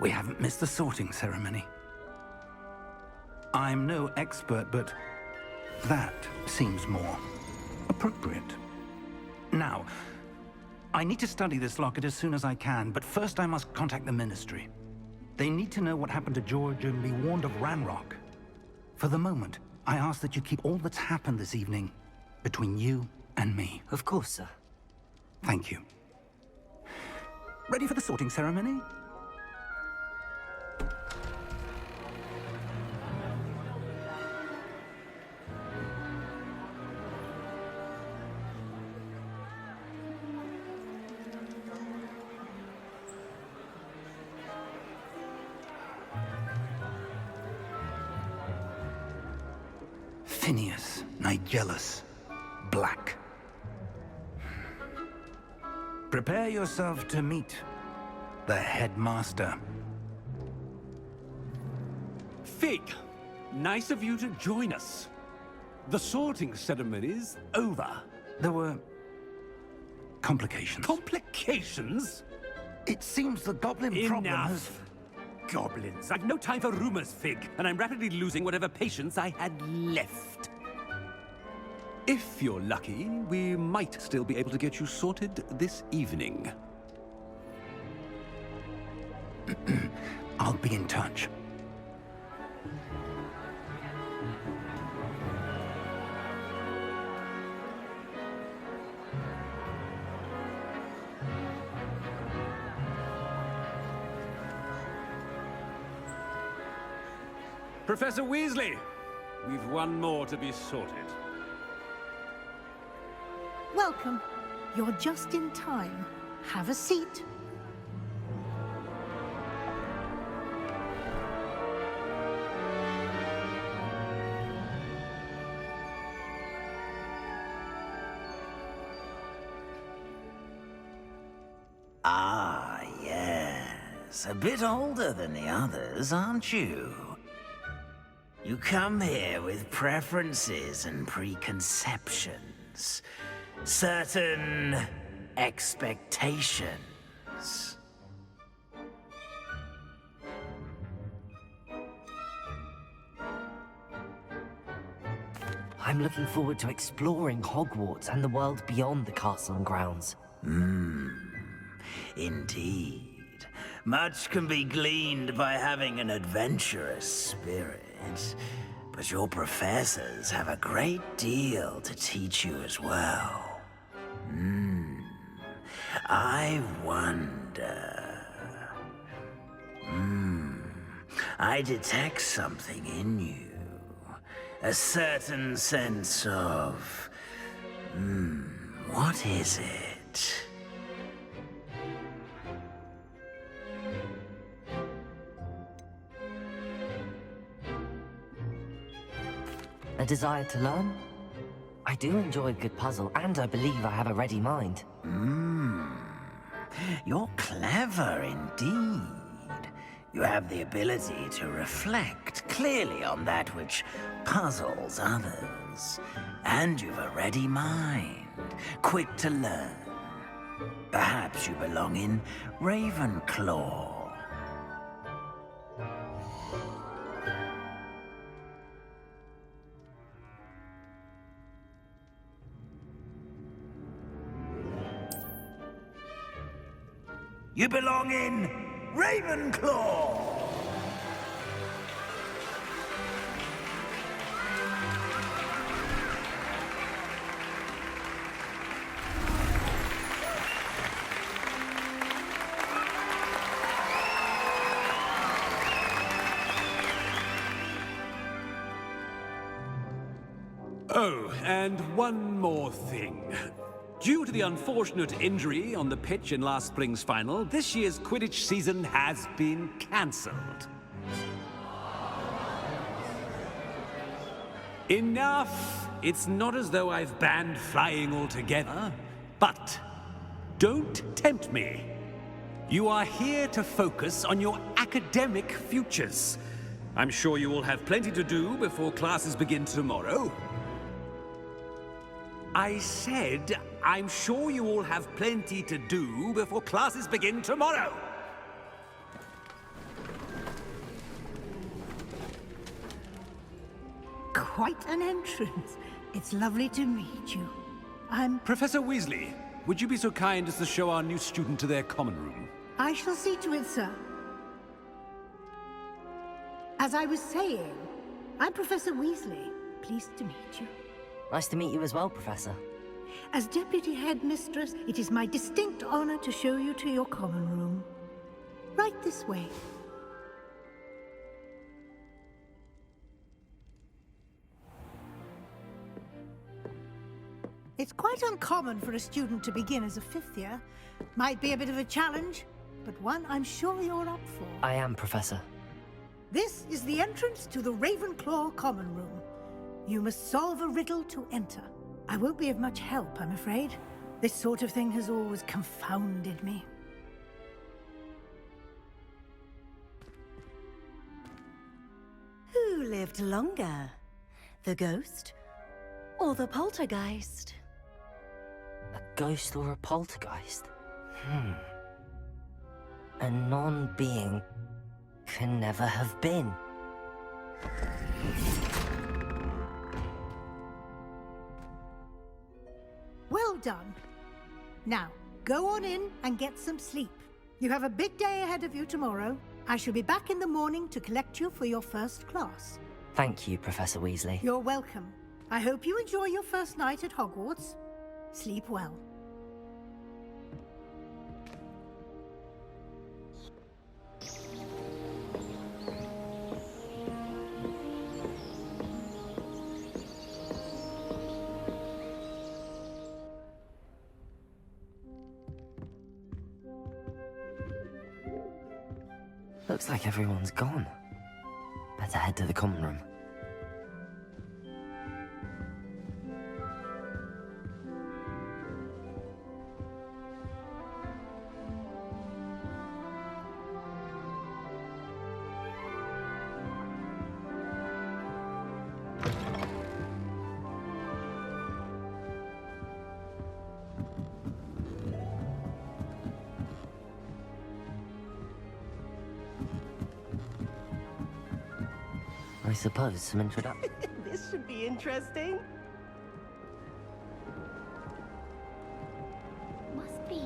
We haven't missed the sorting ceremony. I'm no expert, but that seems more appropriate. Now, I need to study this locket as soon as I can, but first I must contact the Ministry. They need to know what happened to George and be warned of Ranrock. For the moment, I ask that you keep all that's happened this evening between you and me. Of course, sir. Thank you. Ready for the sorting ceremony? Phineas, Nigellus, Black. Prepare yourself to meet the headmaster. Fig, nice of you to join us. The sorting ceremony's over. There were complications. Complications? It seems the goblin problem has... Enough! Goblins. I've no time for rumors, Fig, and I'm rapidly losing whatever patience I had left. If you're lucky, we might still be able to get you sorted this evening. I'll be in touch. Professor Weasley, we've one more to be sorted. Welcome. You're just in time. Have a seat. Ah, yes. A bit older than the others, aren't you? You come here with preferences and preconceptions. Certain expectations. I'm looking forward to exploring Hogwarts and the world beyond the castle and grounds. Indeed. Much can be gleaned by having an adventurous spirit. But your professors have a great deal to teach you as well. I wonder... I detect something in you. A certain sense of... what is it? A desire to learn? I do enjoy a good puzzle, and I believe I have a ready mind. You're clever indeed. You have the ability to reflect clearly on that which puzzles others. And you've a ready mind, quick to learn. Perhaps you belong in Ravenclaw. You belong in Ravenclaw! Oh, and one more thing. Due to the unfortunate injury on the pitch in last spring's final, this year's Quidditch season has been cancelled. Enough! It's not as though I've banned flying altogether, but don't tempt me. You are here to focus on your academic futures. I'm sure you will have plenty to do before classes begin tomorrow. I said, I'm sure you all have plenty to do before classes begin tomorrow. quite an entrance. It's lovely to meet you. Professor Weasley, would you be so kind as to show our new student to their common room? I shall see to it, sir. As I was saying, I'm Professor Weasley. Pleased to meet you. Nice to meet you as well, Professor. As Deputy Headmistress, it is my distinct honor to show you to your common room. Right this way. It's quite uncommon for a student to begin as a fifth year. Might be a bit of a challenge, but one I'm sure you're up for. I am, Professor. This is the entrance to the Ravenclaw common room. You must solve a riddle to enter. I won't be of much help, I'm afraid. This sort of thing has always confounded me. Who lived longer? The ghost or the poltergeist? A ghost or a poltergeist? A non-being can never have been. Well done. Now, go on in and get some sleep. You have a big day ahead of you tomorrow. I shall be back in the morning to collect you for your first class. Thank you, Professor Weasley. You're welcome. I hope you enjoy your first night at Hogwarts. Sleep well. Looks like everyone's gone. Better head to the common room. I suppose some introduction. This should be interesting. Must be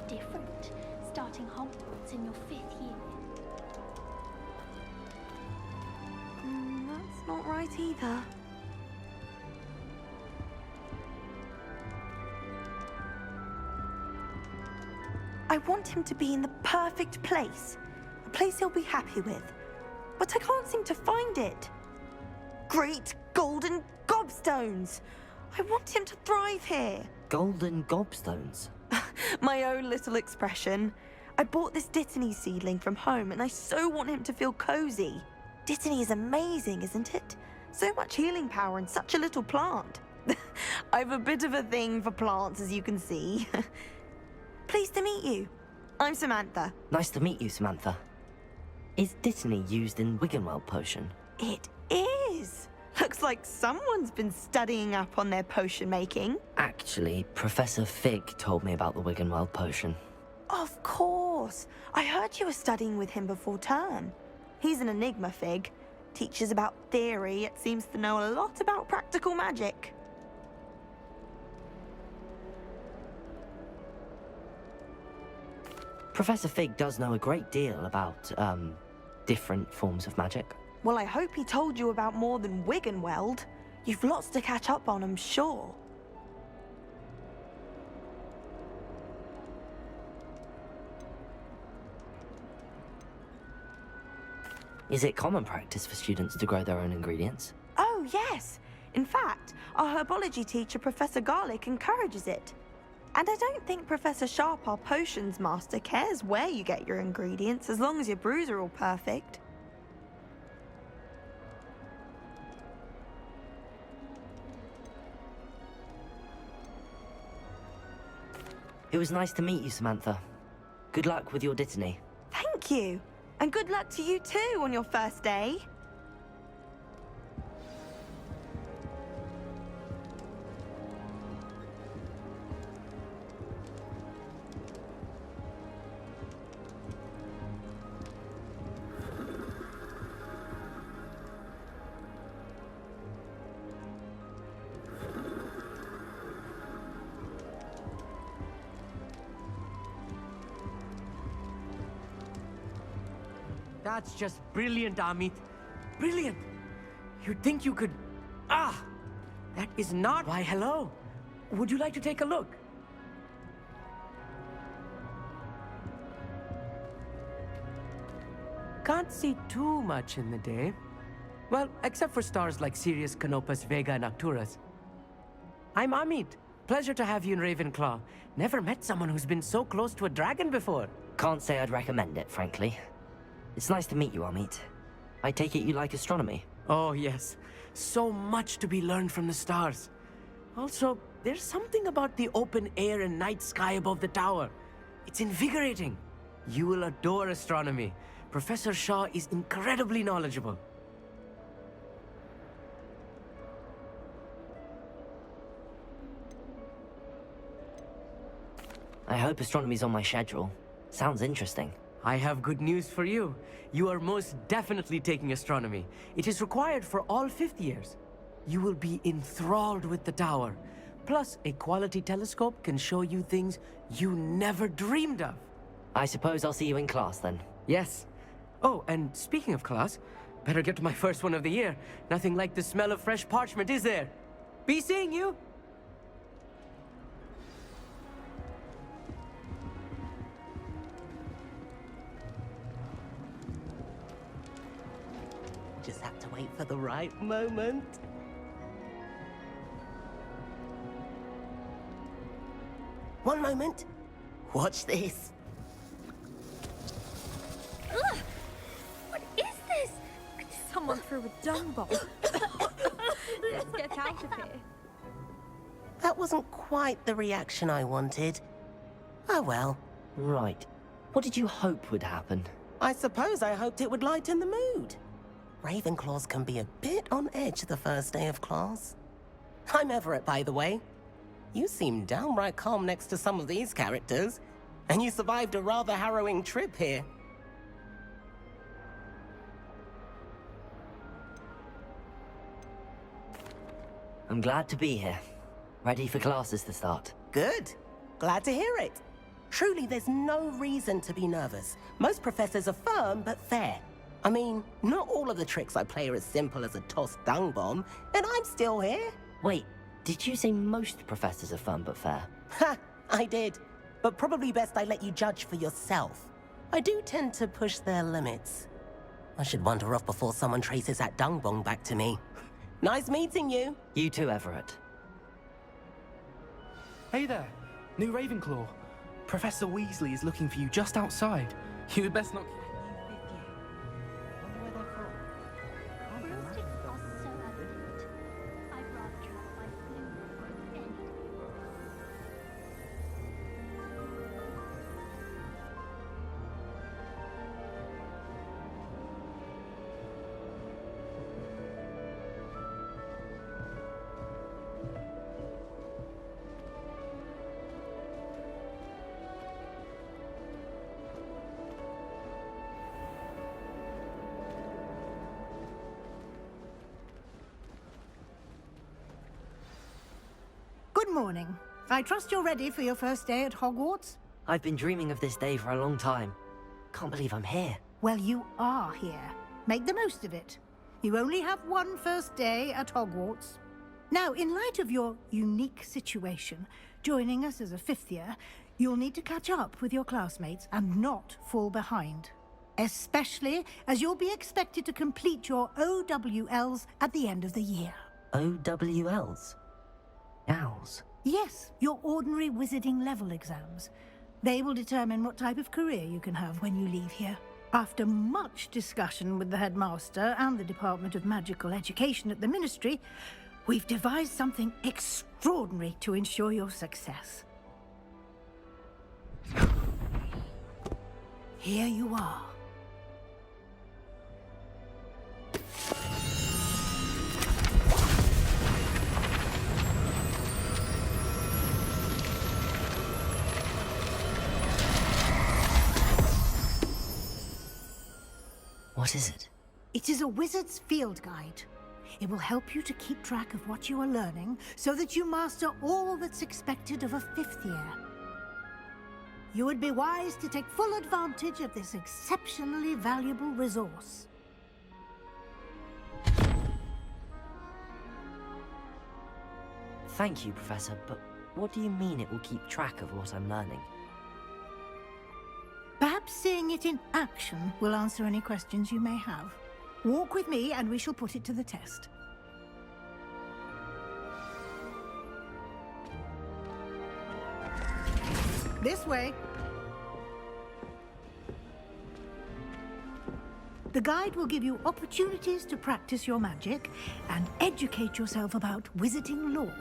different, starting Hogwarts in your 5th year. That's not right either. I want him to be in the perfect place. A place he'll be happy with. But I can't seem to find it. Great golden gobstones! I want him to thrive here. Golden gobstones? My own little expression. I bought this Dittany seedling from home and I so want him to feel cozy. Dittany is amazing, isn't it? So much healing power in such a little plant. I've a bit of a thing for plants, as you can see. Pleased to meet you. I'm Samantha. Nice to meet you, Samantha. Is Dittany used in Wiggenweld potion? It is. Looks like someone's been studying up on their potion making. Actually, Professor Fig told me about the Wiggenweld potion. Of course. I heard you were studying with him before term. He's an enigma, Fig. Teaches about theory, yet seems to know a lot about practical magic. Professor Fig does know a great deal about, different forms of magic. Well, I hope he told you about more than Wiggenweld. You've lots to catch up on, I'm sure. Is it common practice for students to grow their own ingredients? Oh, yes. In fact, our herbology teacher, Professor Garlick, encourages it. And I don't think Professor Sharp, our potions master, cares where you get your ingredients, as long as your brews are all perfect. It was nice to meet you, Samantha. Good luck with your Dittany. Thank you. And good luck to you too on your first day. That's just brilliant, Amit. Brilliant. You'd think you could... Ah! That is not... Why, hello. Would you like to take a look? Can't see too much in the day. Well, except for stars like Sirius, Canopus, Vega, and Arcturus. I'm Amit. Pleasure to have you in Ravenclaw. Never met someone who's been so close to a dragon before. Can't say I'd recommend it, frankly. It's nice to meet you, Amit. I take it you like astronomy? Oh, yes. So much to be learned from the stars. Also, there's something about the open air and night sky above the tower. It's invigorating. You will adore astronomy. Professor Shaw is incredibly knowledgeable. I hope astronomy's on my schedule. Sounds interesting. I have good news for you. You are most definitely taking astronomy. It is required for all fifth years. You will be enthralled with the tower. Plus, a quality telescope can show you things you never dreamed of. I suppose I'll see you in class then. Yes. Oh, and speaking of class, better get to my first one of the year. Nothing like the smell of fresh parchment, is there? Be seeing you! Just have to wait for the right moment. One moment. Watch this. Ugh! What is this? Someone threw a dung bomb. Let's get out of here. That wasn't quite the reaction I wanted. Oh well. Right. What did you hope would happen? I suppose I hoped it would lighten the mood. Ravenclaws can be a bit on edge the first day of class. I'm Everett, by the way. You seem downright calm next to some of these characters, and you survived a rather harrowing trip here. I'm glad to be here. Ready for classes to start. Good. Glad to hear it. Truly, there's no reason to be nervous. Most professors are firm but fair. I mean, not all of the tricks I play are as simple as a tossed dung bomb, and I'm still here. Wait, did you say most professors are fun but fair? Ha! I did. But probably best I let you judge for yourself. I do tend to push their limits. I should wander off before someone traces that dung bomb back to me. Nice meeting you. You too, Everett. Hey there, new Ravenclaw. Professor Weasley is looking for you just outside. You had best not... Broomsticks are so elegant. I'd rather travel by flume any day. Good morning. I trust you're ready for your first day at Hogwarts? I've been dreaming of this day for a long time. Can't believe I'm here. Well, you are here. Make the most of it. You only have one first day at Hogwarts. Now, in light of your unique situation, joining us as a fifth year, you'll need to catch up with your classmates and not fall behind. Especially as you'll be expected to complete your OWLs at the end of the year. OWLs? Owls? Yes, your ordinary wizarding level exams. They will determine what type of career you can have when you leave here. After much discussion with the headmaster and the Department of Magical Education at the Ministry, we've devised something extraordinary to ensure your success. Here you are. What is it? It is a wizard's field guide. It will help you to keep track of what you are learning so that you master all that's expected of a fifth year. You would be wise to take full advantage of this exceptionally valuable resource. Thank you, Professor, but what do you mean it will keep track of what I'm learning? Perhaps seeing it in action will answer any questions you may have. Walk with me and we shall put it to the test. This way. The guide will give you opportunities to practice your magic and educate yourself about wizarding lore.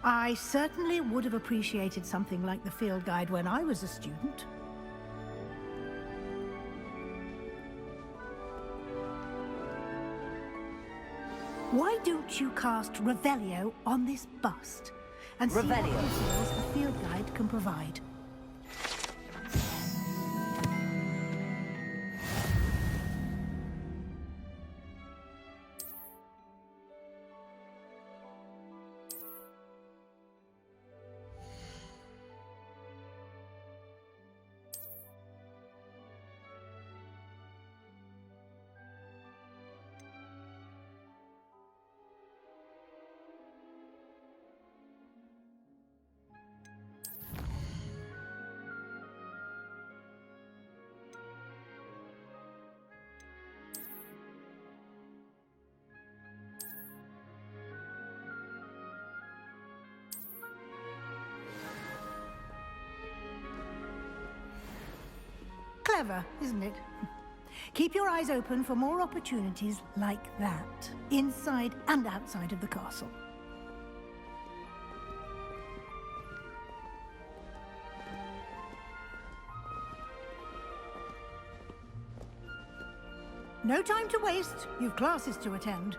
I certainly would have appreciated something like the field guide when I was a student. Why don't you cast Revelio on this bust and see what Revelio. details the field guide can provide? Clever, isn't it? Keep your eyes open for more opportunities like that, inside and outside of the castle. No time to waste. You've classes to attend.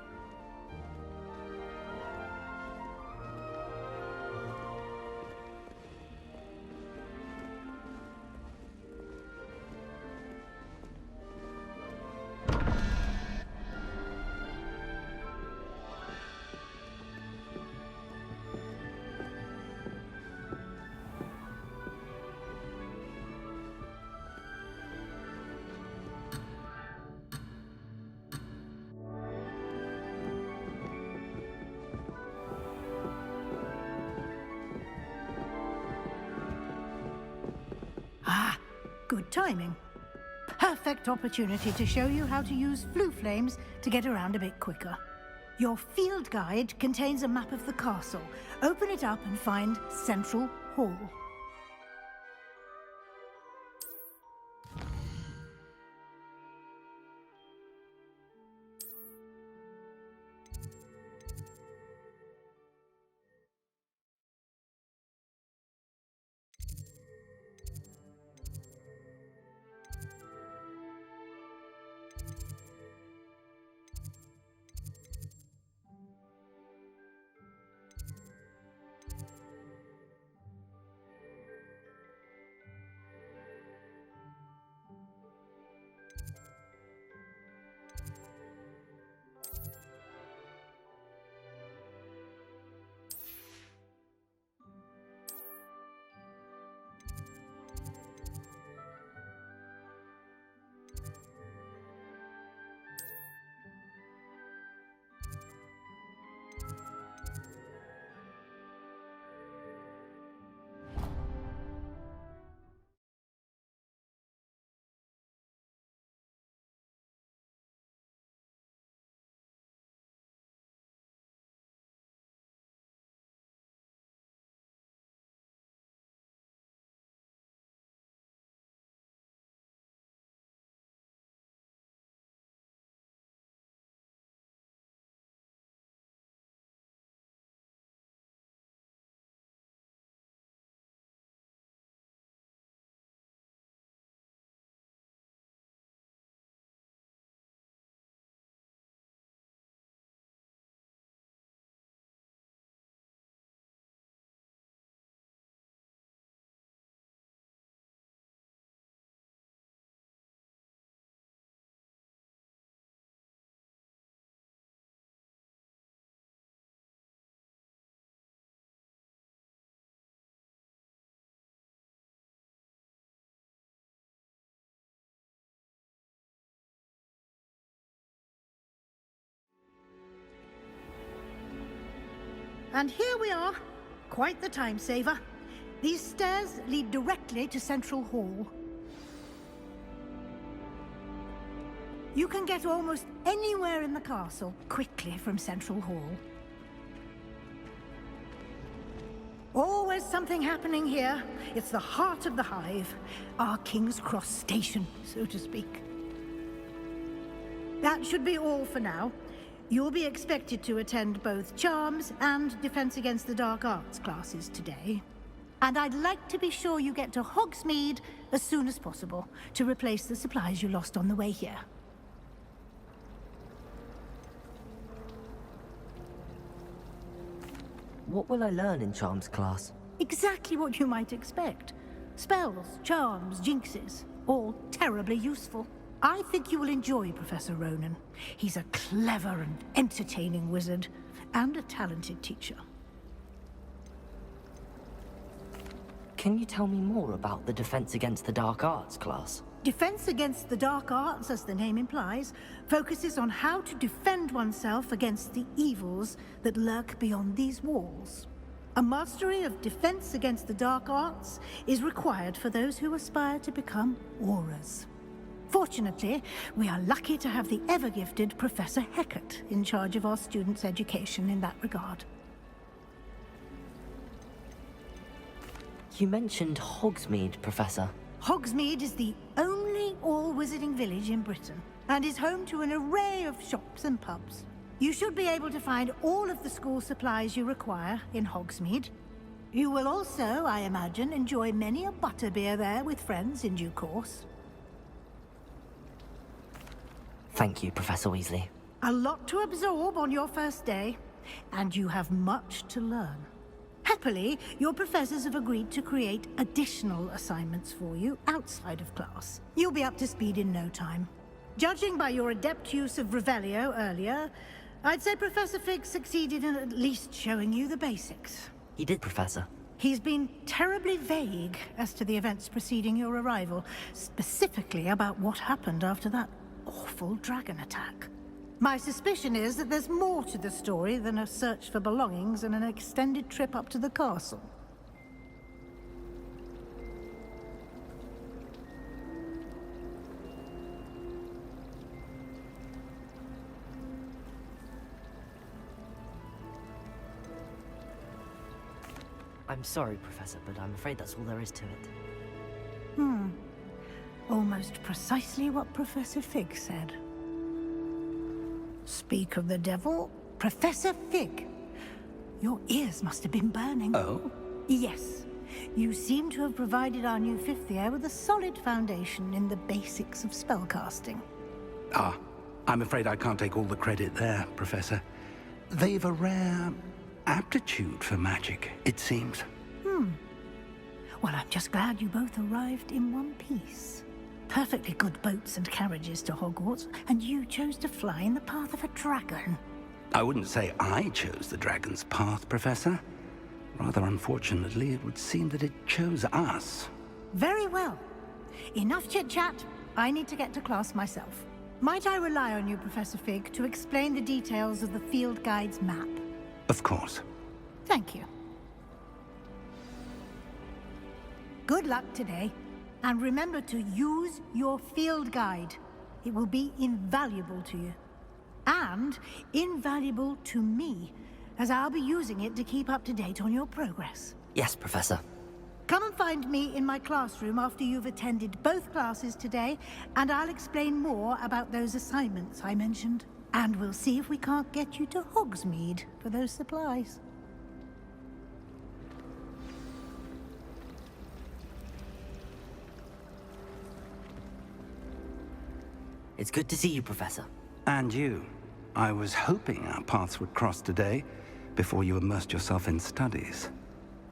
Good timing. Perfect opportunity to show you how to use flue flames to get around a bit quicker. Your field guide contains a map of the castle. Open it up and find Central Hall. and here we are. Quite the time saver. These stairs lead directly to Central Hall. You can get almost anywhere in the castle quickly from Central Hall. Always something happening here. It's the heart of the Hive, our King's Cross station, so to speak. That should be all for now. You'll be expected to attend both Charms and Defense Against the Dark Arts classes today. And I'd like to be sure you get to Hogsmeade as soon as possible to replace the supplies you lost on the way here. What will I learn in Charms class? Exactly what you might expect. Spells, charms, jinxes, all terribly useful. I think you will enjoy Professor Ronan. He's a clever and entertaining wizard, and a talented teacher. Can you tell me more about the Defense Against the Dark Arts class? Defense Against the Dark Arts, as the name implies, focuses on how to defend oneself against the evils that lurk beyond these walls. A mastery of Defense Against the Dark Arts is required for those who aspire to become Aurors. Fortunately, we are lucky to have the ever-gifted Professor Hecat in charge of our students' education in that regard. You mentioned Hogsmeade, Professor. Hogsmeade is the only all-wizarding village in Britain, and is home to an array of shops and pubs. You should be able to find all of the school supplies you require in Hogsmeade. You will also, I imagine, enjoy many a butterbeer there with friends in due course. Thank you, Professor Weasley. A lot to absorb on your first day, and you have much to learn. Happily, your professors have agreed to create additional assignments for you outside of class. You'll be up to speed in no time. Judging by your adept use of Revelio earlier, I'd say Professor Fig succeeded in at least showing you the basics. He did, Professor. He's been terribly vague as to the events preceding your arrival, specifically about what happened after that awful dragon attack. My suspicion is that there's more to the story than a search for belongings and an extended trip up to the castle. I'm sorry, Professor, but I'm afraid that's all there is to it. Almost precisely what Professor Fig said. Speak of the devil, Professor Fig. Your ears must have been burning. Oh? Yes. You seem to have provided our new fifth year with a solid foundation in the basics of spellcasting. Ah, I'm afraid I can't take all the credit there, Professor. They've a rare aptitude for magic, it seems. Well, I'm just glad you both arrived in one piece. Perfectly good boats and carriages to Hogwarts, and you chose to fly in the path of a dragon. I wouldn't say I chose the dragon's path, Professor. Rather unfortunately, it would seem that it chose us. Very well. Enough chit-chat. I need to get to class myself. Might I rely on you, Professor Fig, to explain the details of the field guide's map? Of course. Thank you. Good luck today, and remember to use your field guide. It will be invaluable to you. And invaluable to me, as I'll be using it to keep up to date on your progress. Yes, Professor. Come and find me in my classroom after you've attended both classes today, and I'll explain more about those assignments I mentioned. And we'll see if we can't get you to Hogsmeade for those supplies. It's good to see you, Professor. And you. I was hoping our paths would cross today, before you immersed yourself in studies.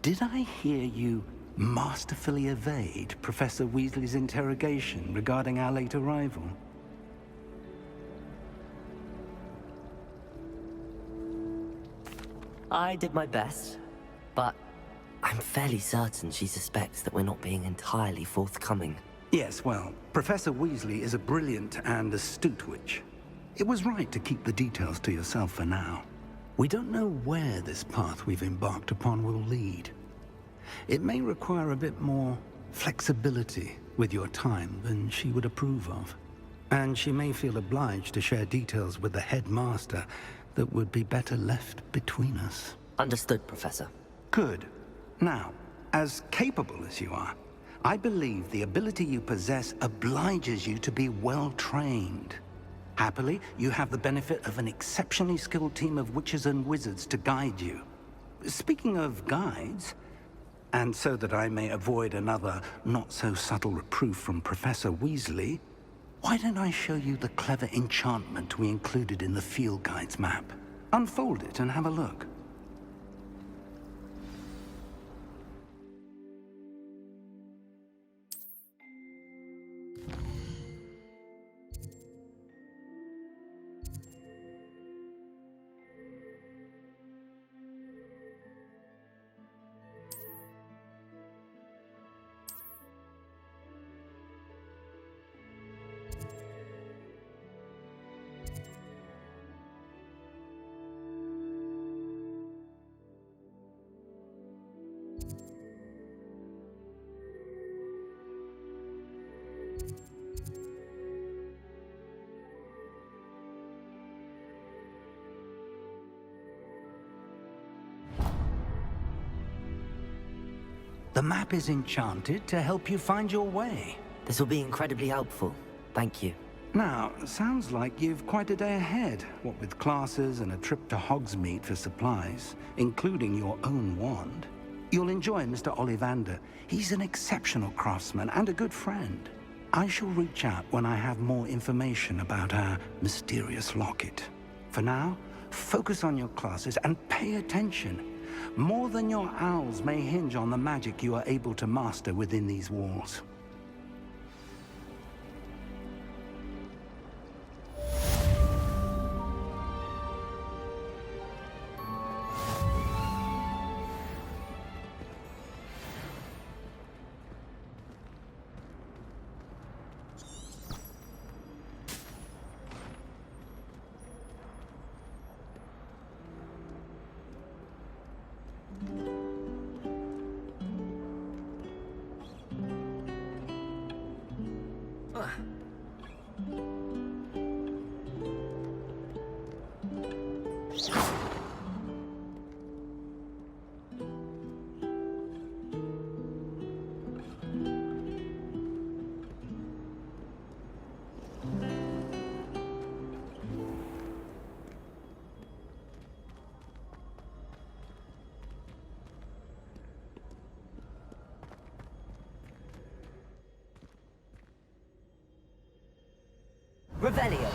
Did I hear you masterfully evade Professor Weasley's interrogation regarding our late arrival? I did my best, but I'm fairly certain she suspects that we're not being entirely forthcoming. Yes, well, Professor Weasley is a brilliant and astute witch. It was right to keep the details to yourself for now. We don't know where this path we've embarked upon will lead. It may require a bit more flexibility with your time than she would approve of. And she may feel obliged to share details with the headmaster that would be better left between us. Understood, Professor. Good. Now, as capable as you are, I believe the ability you possess obliges you to be well-trained. Happily, you have the benefit of an exceptionally skilled team of witches and wizards to guide you. Speaking of guides, and so that I may avoid another not-so-subtle reproof from Professor Weasley, why don't I show you the clever enchantment we included in the field guide's map? Unfold it and have a look. The map is enchanted to help you find your way. This will be incredibly helpful. Thank you. Now, sounds like you've quite a day ahead, what with classes and a trip to Hogsmeade for supplies, including your own wand. You'll enjoy Mr. Ollivander. He's an exceptional craftsman and a good friend. I shall reach out when I have more information about our mysterious locket. For now, focus on your classes and pay attention. More than your owls may hinge on the magic you are able to master within these walls. Revelio.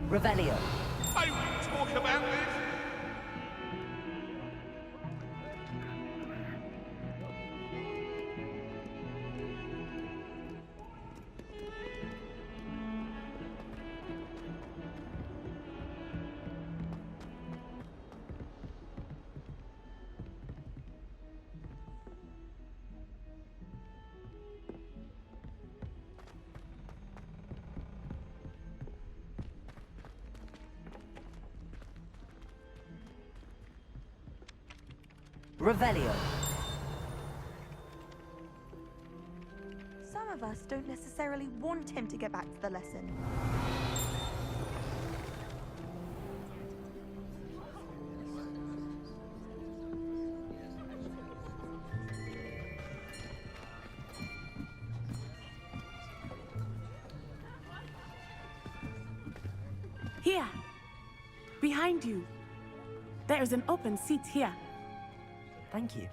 Revelio. I will talk about this. Revelio. Some of us don't necessarily want him to get back to the lesson. Here, behind you. There is an open seat here. Thank you.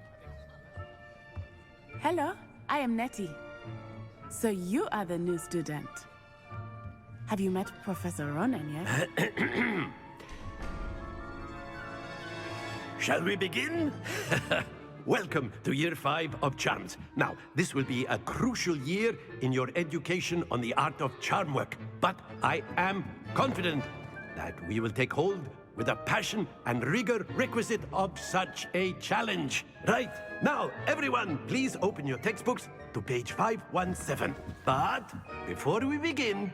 Hello, I am Nettie. So you are the new student. Have you met Professor Ronan yet? Shall we begin? Welcome to Year 5 of Charms. Now, this will be a crucial year in your education on the art of charm work. But I am confident that we will take hold with the passion and rigor requisite of such a challenge. Right, now, everyone, please open your textbooks to page 517. But before we begin,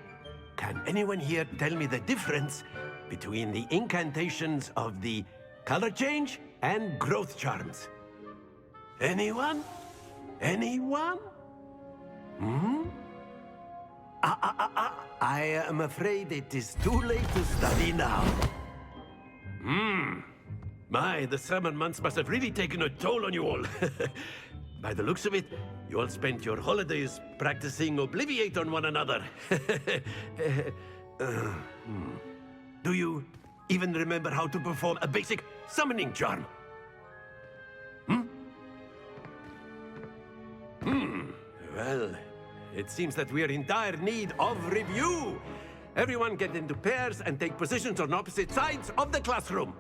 can anyone here tell me the difference between the incantations of the color change and growth charms? Anyone? Anyone? I am afraid it is too late to study now. My, the summer months must have really taken a toll on you all. By the looks of it, you all spent your holidays practicing Obliviate on one another. Do you even remember how to perform a basic summoning charm? Well, it seems that we are in dire need of review. Everyone get into pairs and take positions on opposite sides of the classroom.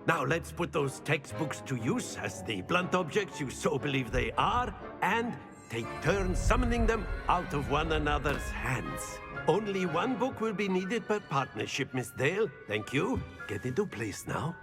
Now let's put those textbooks to use as the blunt objects you so believe they are, and take turns summoning them out of one another's hands. Only one book will be needed per partnership, Miss Dale. Thank you. Get into place now.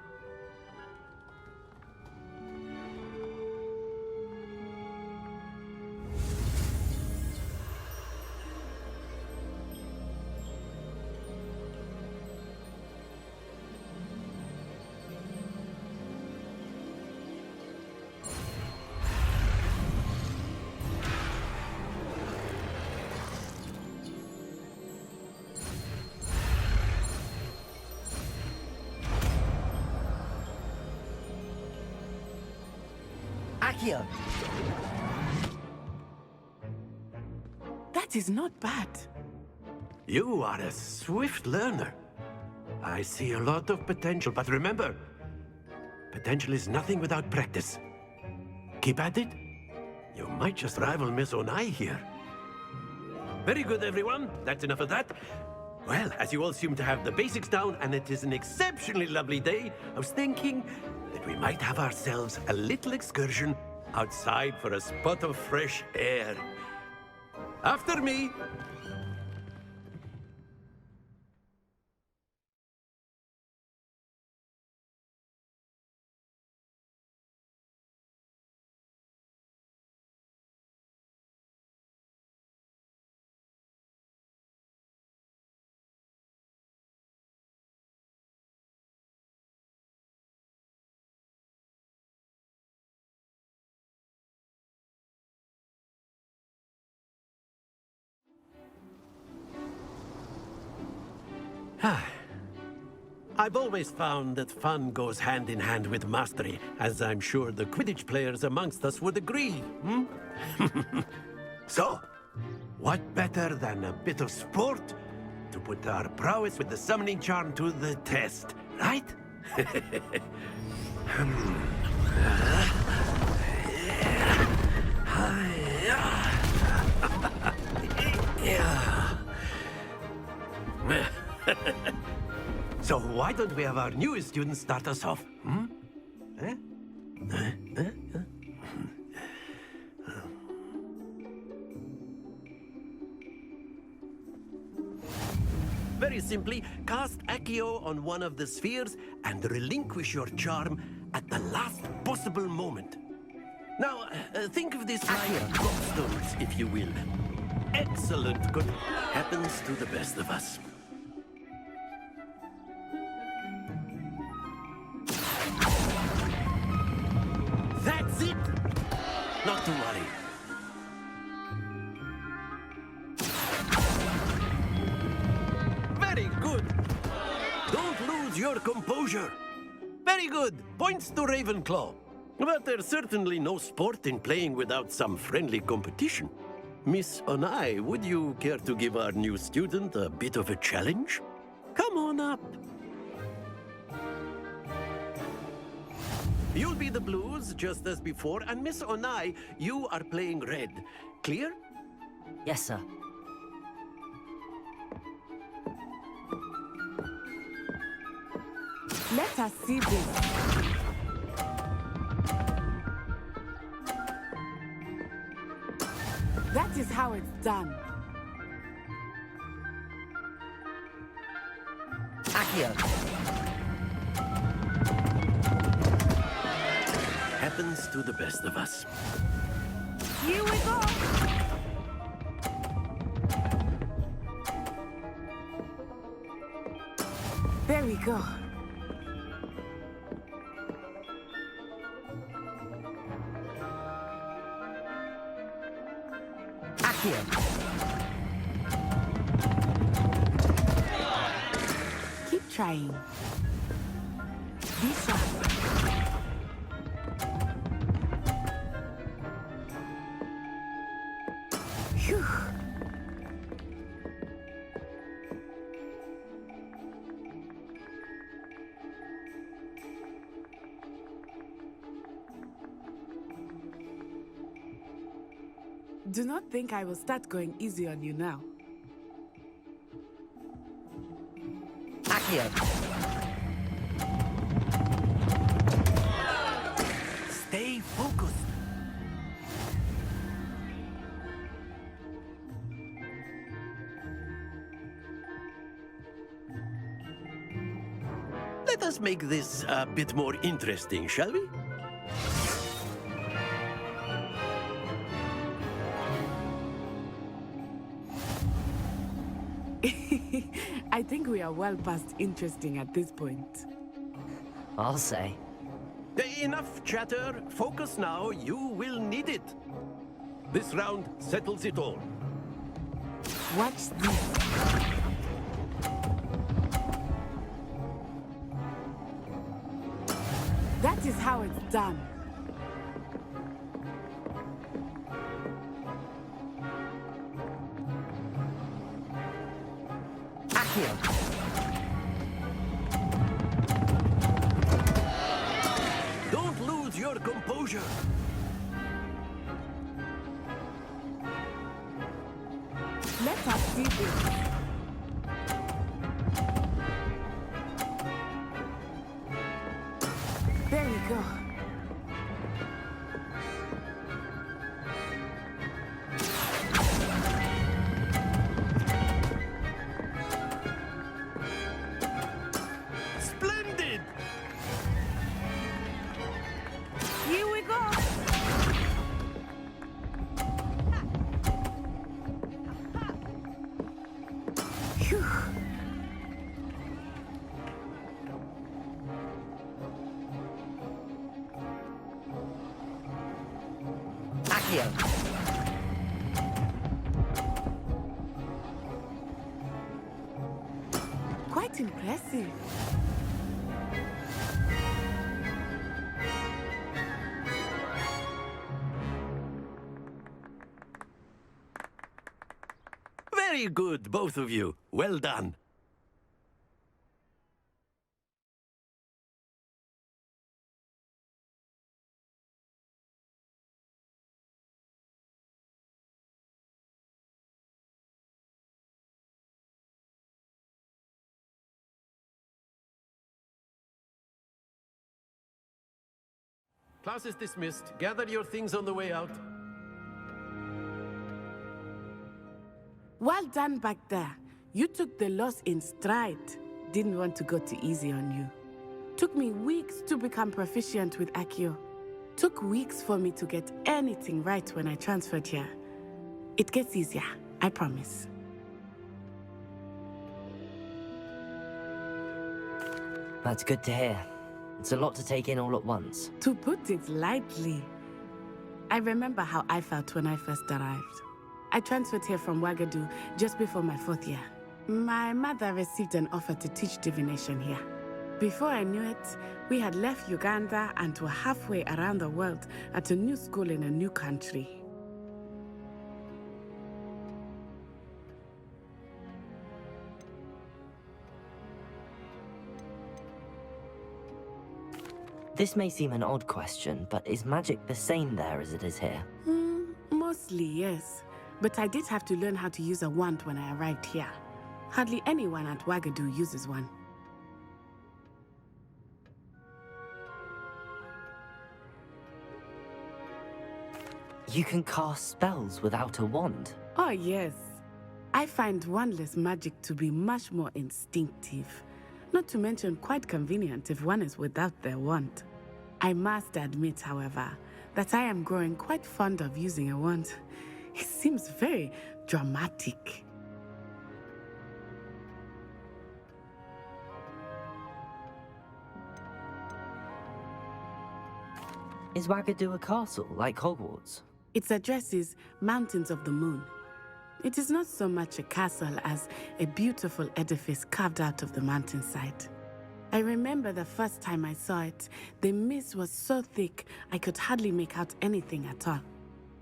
Accio! That is not bad. You are a swift learner. I see a lot of potential, but remember, potential is nothing without practice. Keep at it. You might just rival Miss Onai here. Very good, everyone. That's enough of that. Well, as you all seem to have the basics down, and it is an exceptionally lovely day, I was thinking that we might have ourselves a little excursion outside for a spot of fresh air. After me! I've always found that fun goes hand in hand with mastery, as I'm sure the Quidditch players amongst us would agree, So, what better than a bit of sport to put our prowess with the summoning charm to the test, right? So why don't we have our newest student start us off? Very simply, cast Accio on one of the spheres and relinquish your charm at the last possible moment. Now, think of this like gobstones, if you will. Excellent. Good. Happens to the best of us. That's it! Not to worry. Very good. Don't lose your composure. Very good. Points to Ravenclaw. But there's certainly no sport in playing without some friendly competition. Miss Onai, would you care to give our new student a bit of a challenge? Come on up. You'll be the blues, just as before, and Miss Onai, you are playing red. Clear? Yes, sir. Let us see this. That is how it's done. Accio. Happens to the best of us. Here we go. There we go. Accio. Keep trying. Be sharp. Phew. Do not think I will start going easy on you now. Accio. Stay focused. Let us make this a bit more interesting, shall we? I think we are well past interesting at this point. I'll say. Enough chatter. Focus now. You will need it. This round settles it all. Watch this. That is how it's done. Accio. Don't lose your composure. Let us see this. There we go. Splendid! Here we go. Phew. Accio. Quite impressive. Very good, both of you. Well done. Class is dismissed. Gather your things on the way out. Well done back there. You took the loss in stride. Didn't want to go too easy on you. Took me weeks to become proficient with Accio. Took weeks for me to get anything right when I transferred here. It gets easier, I promise. That's good to hear. It's a lot to take in all at once. To put it lightly, I remember how I felt when I first arrived. I transferred here from Wagadu just before my 4th year. My mother received an offer to teach divination here. Before I knew it, we had left Uganda and were halfway around the world at a new school in a new country. This may seem an odd question, but is magic the same there as it is here? Mostly, yes. But I did have to learn how to use a wand when I arrived here. Hardly anyone at Wagadu uses one. You can cast spells without a wand? Oh, yes. I find wandless magic to be much more instinctive. Not to mention quite convenient if one is without their wand. I must admit, however, that I am growing quite fond of using a wand. It seems very dramatic. Is Wagadu a castle, like Hogwarts? Its address is Mountains of the Moon. It is not so much a castle as a beautiful edifice carved out of the mountainside. I remember the first time I saw it, the mist was so thick I could hardly make out anything at all.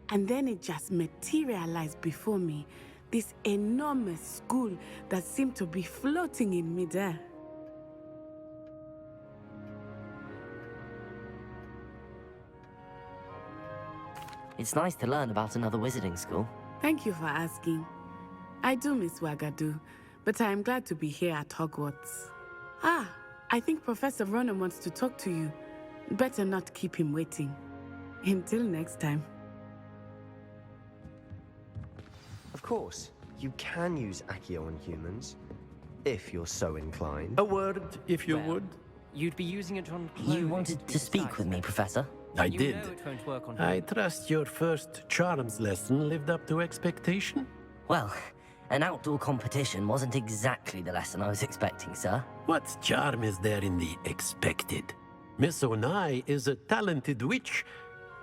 And then it just materialized before me, this enormous school that seemed to be floating in midair. It's nice to learn about another wizarding school. Thank you for asking. I do miss Wagadu, but I am glad to be here at Hogwarts. Ah, I think Professor Ronan wants to talk to you. Better not keep him waiting. Until next time. Of course, you can use Accio on humans, if you're so inclined. A word, if you would. You'd be using it on You wanted to speak with me, Professor? I You did. know it won't work on I trust your first charms lesson lived up to expectation? Well, an outdoor competition wasn't exactly the lesson I was expecting, sir. What charm is there in the expected? Miss Onai is a talented witch.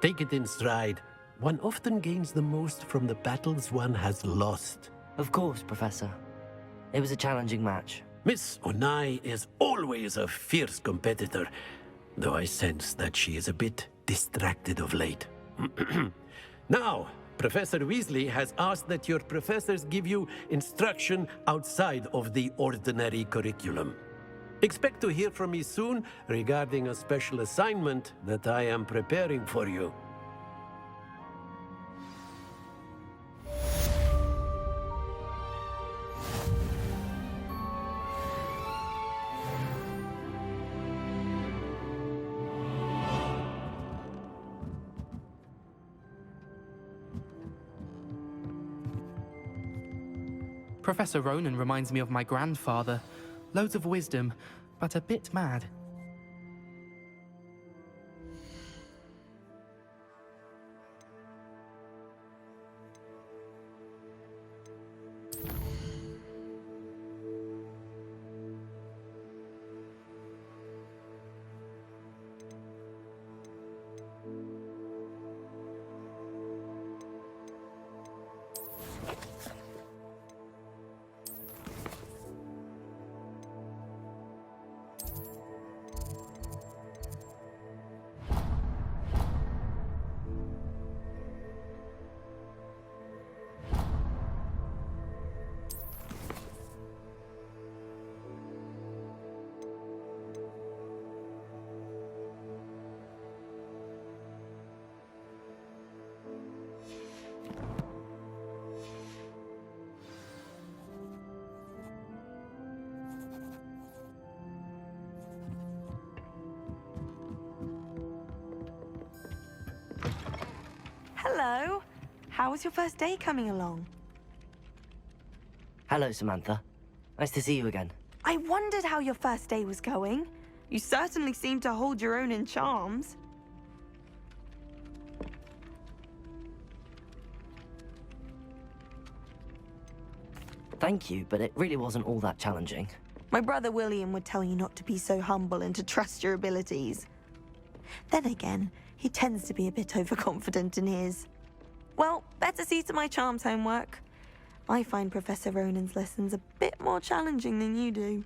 Take it in stride. One often gains the most from the battles one has lost. Of course, Professor. It was a challenging match. Miss Onai is always a fierce competitor, though I sense that she is a bit distracted of late. Now, Professor Weasley has asked that your professors give you instruction outside of the ordinary curriculum. Expect to hear from me soon regarding a special assignment that I am preparing for you. Professor Ronan reminds me of my grandfather. Loads of wisdom, but a bit mad. Hello. How was your first day coming along? Hello, Samantha. Nice to see you again. I wondered how your first day was going. You certainly seem to hold your own in charms. Thank you, but it really wasn't all that challenging. My brother William would tell you not to be so humble and to trust your abilities. Then again, he tends to be a bit overconfident in his. Well, better see to my charms homework. I find Professor Ronan's lessons a bit more challenging than you do.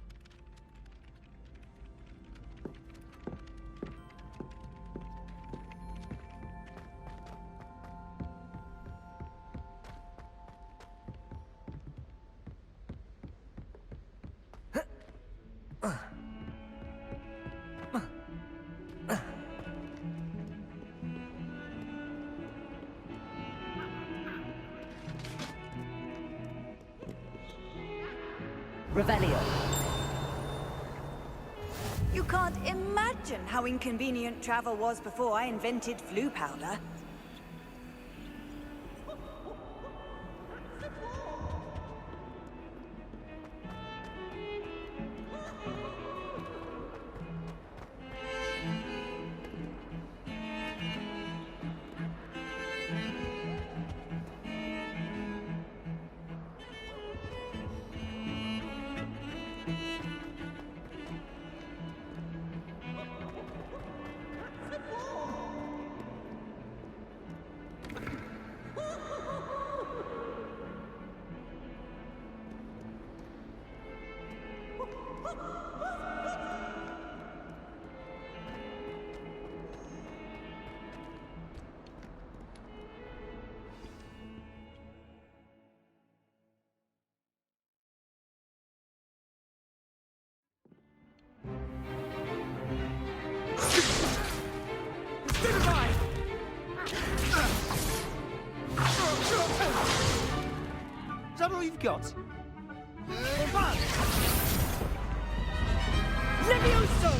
Revelio. You can't imagine how inconvenient travel was before I invented flu powder. Is that all you've got? Levioso!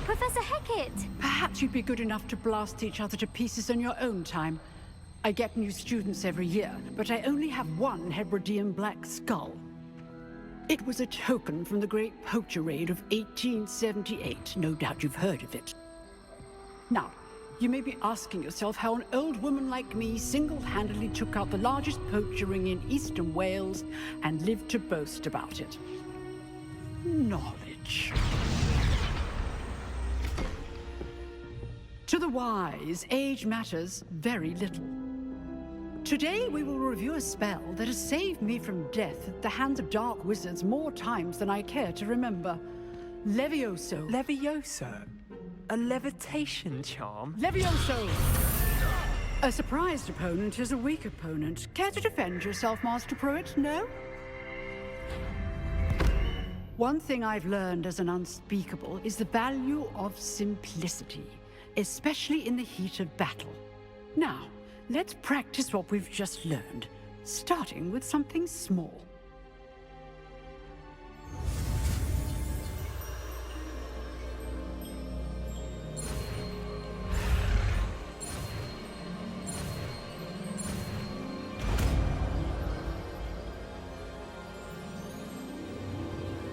Professor Hecat! Perhaps you'd be good enough to blast each other to pieces in your own time. I get new students every year, but I only have one Hebridean black skull. It was a token from the Great Poacher Raid of 1878. No doubt you've heard of it. Now, you may be asking yourself how an old woman like me single-handedly took out the largest poacher ring in eastern Wales and lived to boast about it. Knowledge. To the wise, age matters very little. Today we will review a spell that has saved me from death at the hands of dark wizards more times than I care to remember. Levioso. Levioso? A levitation charm? Levioso! A surprised opponent is a weak opponent. Care to defend yourself, Master Pruitt? No? One thing I've learned as an unspeakable is the value of simplicity, especially in the heat of battle. Now, let's practice what we've just learned, starting with something small.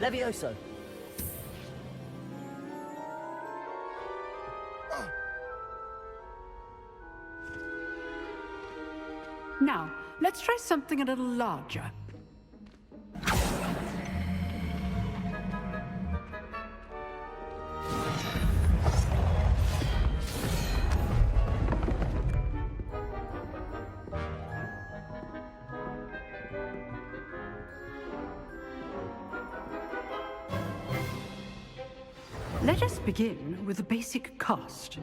Levioso. Now, let's try something a little larger. Let us begin with the basic cast.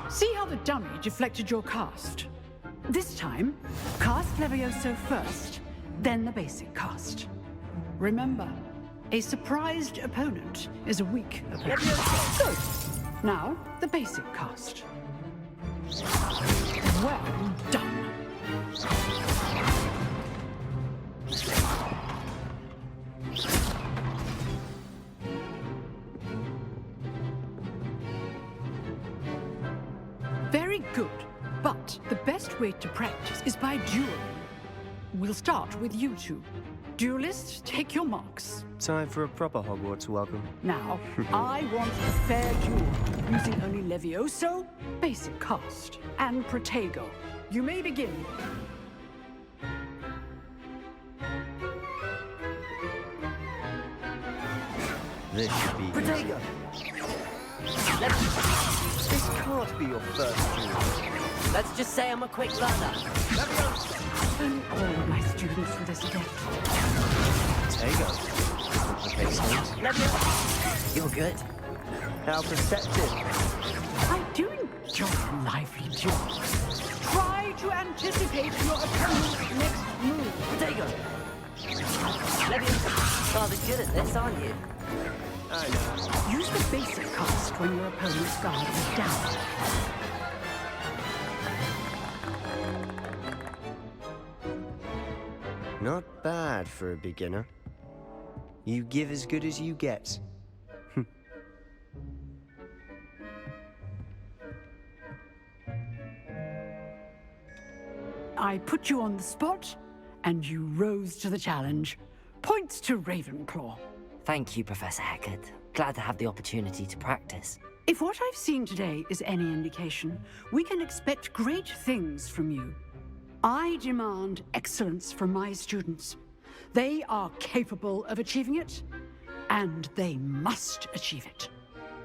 See how the dummy deflected your cast? This time, cast Levioso first, then the basic cast. Remember, a surprised opponent is a weak opponent. Good. Now, the basic cast. Well done. Very good, but the best way to practice is by dueling. We'll start with you two. Duelists, take your marks. Time for a proper Hogwarts welcome. Now, I want a fair duel, using only Levioso, basic cast, and Protego. You may begin. This should be... Protego! This can't be your first duel. Let's just say I'm a quick learner. Only all my students for this event. Protego. You're good. How perceptive. I do enjoy a lively duel. Try to anticipate your opponent's next move. Protego! Levioso, rather good at this, aren't you? I know. Use the basic cast when your opponent's guard is down. Not bad for a beginner. You give as good as you get. I put you on the spot, and you rose to the challenge. Points to Ravenclaw. Thank you, Professor Hecat. Glad to have the opportunity to practice. If what I've seen today is any indication, we can expect great things from you. I demand excellence from my students. They are capable of achieving it, and they must achieve it.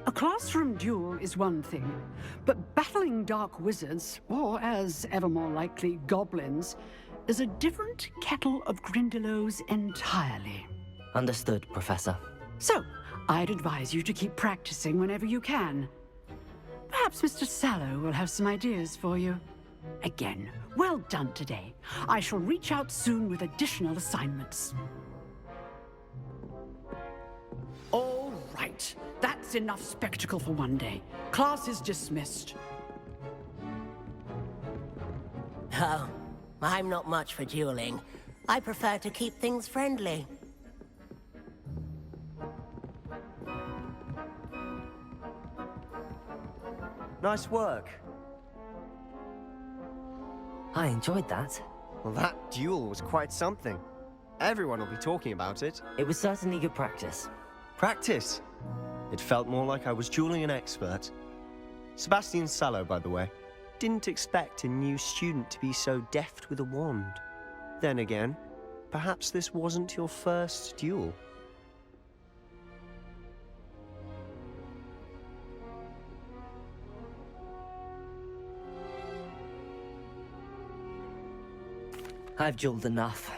A classroom duel is one thing, but battling dark wizards, or as ever more likely, goblins, is a different kettle of Grindylows entirely. Understood, Professor. So, I'd advise you to keep practicing whenever you can. Perhaps Mr. Sallow will have some ideas for you. Again, well done today. I shall reach out soon with additional assignments. All right. That's enough spectacle for one day. Class is dismissed. Oh, I'm not much for dueling. I prefer to keep things friendly. Nice work. I enjoyed that. Well, that duel was quite something. Everyone will be talking about it. It was certainly good practice. Practice? It felt more like I was dueling an expert. Sebastian Sallow, by the way. Didn't expect a new student to be so deft with a wand. Then again, perhaps this wasn't your first duel. I've dueled enough.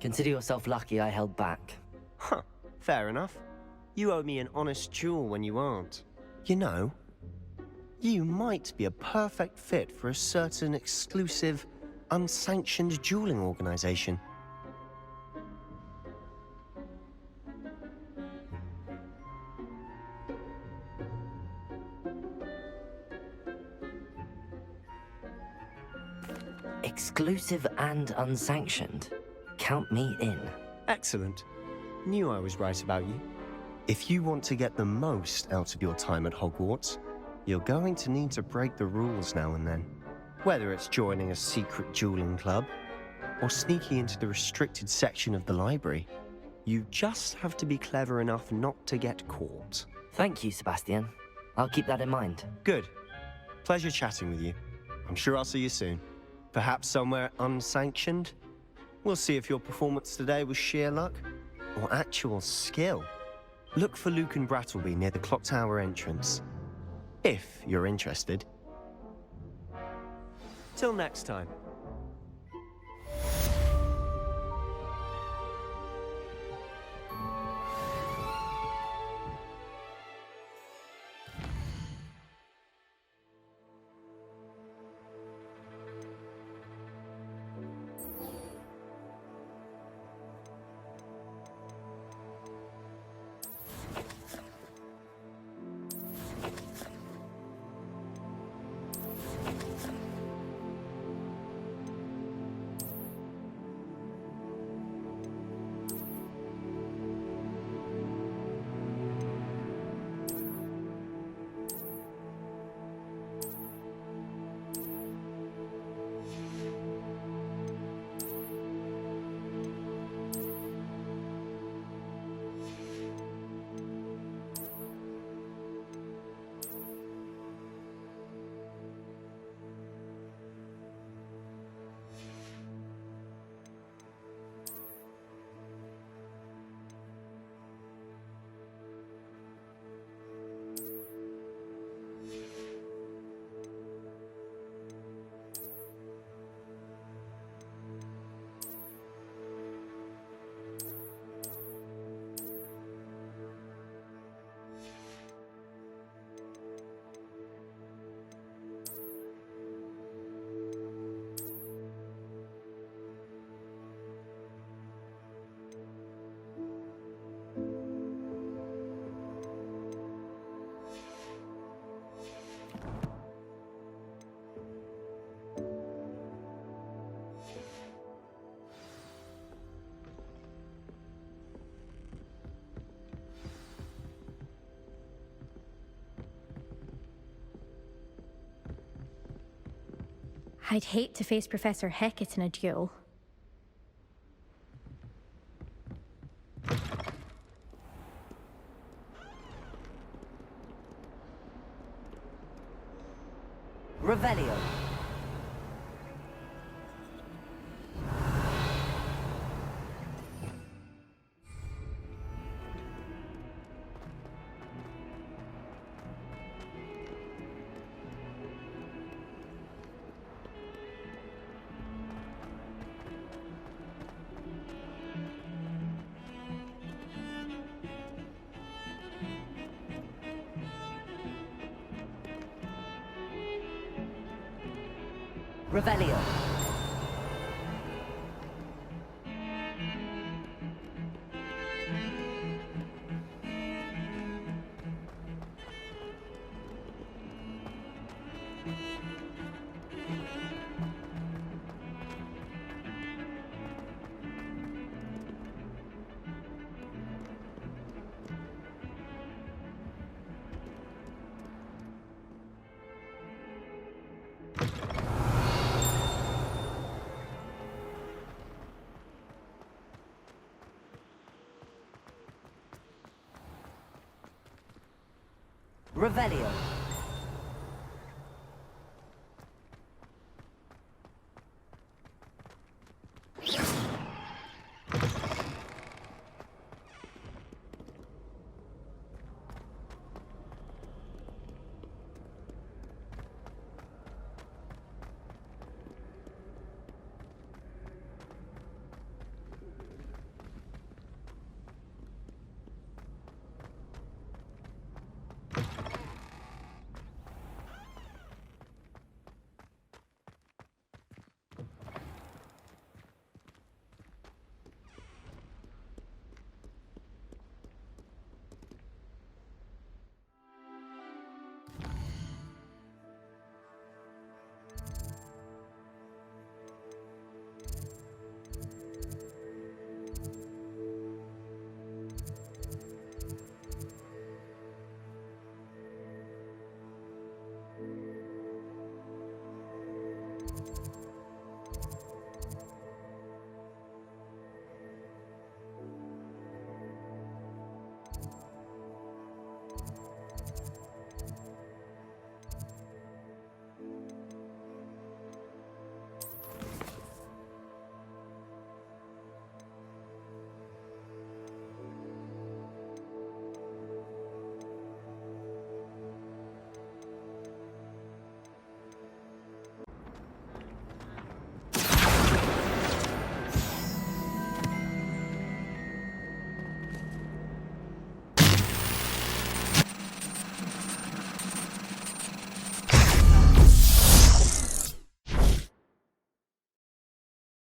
Consider yourself lucky I held back. Huh, fair enough. You owe me an honest duel when you aren't. You know, you might be a perfect fit for a certain exclusive, unsanctioned dueling organization. Exclusive and unsanctioned. Count me in. Excellent. Knew I was right about you. If you want to get the most out of your time at Hogwarts, you're going to need to break the rules now and then. Whether it's joining a secret dueling club, or sneaking into the restricted section of the library, you just have to be clever enough not to get caught. Thank you, Sebastian. I'll keep that in mind. Good. Pleasure chatting with you. I'm sure I'll see you soon. Perhaps somewhere unsanctioned? We'll see if your performance today was sheer luck, or actual skill. Look for Luke and Brattleby near the clock tower entrance. If you're interested. Till next time. I'd hate to face Professor Hecat in a duel. Revelio. Revelio. Revelio.